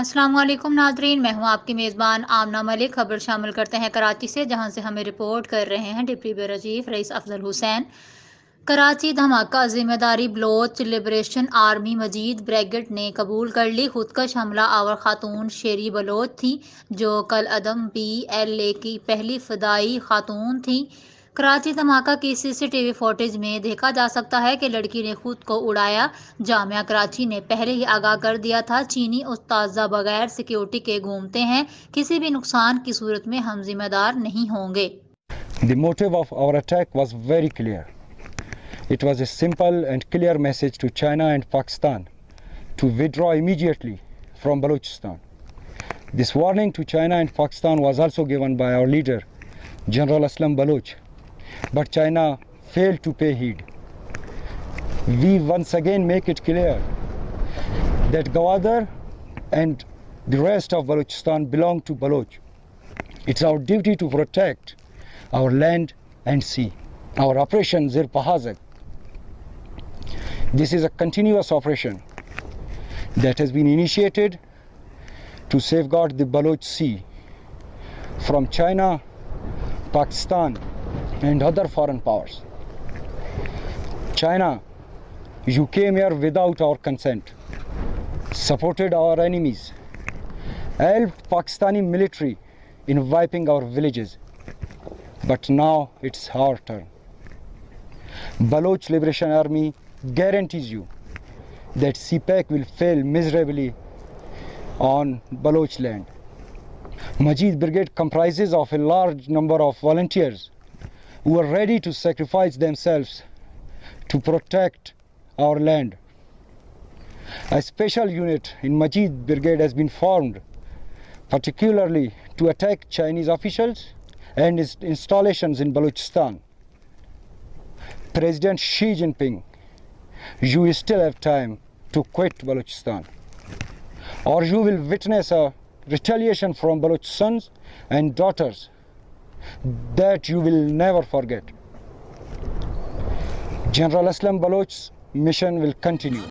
अस्सलाम वालेकुम नाजरीन, मैं हूं आपकी मेज़बान आमना मलिक। खबर शामिल करते हैं कराची से, जहां से हमें रिपोर्ट कर रहे हैं deputy bureau chief rice Afzal Hussain. Karachi धमाका, जिम्मेदारी बलोच लिबरेशन आर्मी मजीद ब्रिगेड ने कबूल कर ली। खुदकश हमला आवर खातून शेरी बलोच थी, जो कल अदम PLA की पहली फदाई खातून थी। कराची धमाका की CCTV फुटेज में देखा जा सकता है कि लड़की ने खुद को उड़ाया। जामिया कराची ने पहले ही आगाह कर दिया था, चीनी उस्ताज़ा बगैर सिक्योरिटी के घूमते हैं, किसी भी नुकसान की सूरत में हम जिम्मेदार नहीं होंगे। The motive of our attack was very clear. It was a simple and clear message to China and Pakistan to withdraw immediately from Balochistan. This warning to China and Pakistan was also given by our leader, General Aslam Baloch, but China failed to pay heed. We once again make it clear that Gwadar and the rest of Balochistan belong to Baloch. It's our duty to protect our land and sea. Our operation Zir Pahazak. This is a continuous operation that has been initiated to safeguard the Baloch Sea from China, Pakistan and other foreign powers. China, you came here without our consent, supported our enemies, helped Pakistani military in wiping our villages. But now it's our turn. Baloch Liberation Army guarantees you that CPAC will fail miserably on Baloch land. Majid Brigade comprises of a large number of volunteers who are ready to sacrifice themselves to protect our land. A special unit in Majid Brigade has been formed particularly to attack Chinese officials and its installations in Balochistan. President Xi Jinping, you still have time to quit Balochistan, or you will witness a retaliation from Baloch sons and daughters that you will never forget. General Aslam Baloch's mission will continue.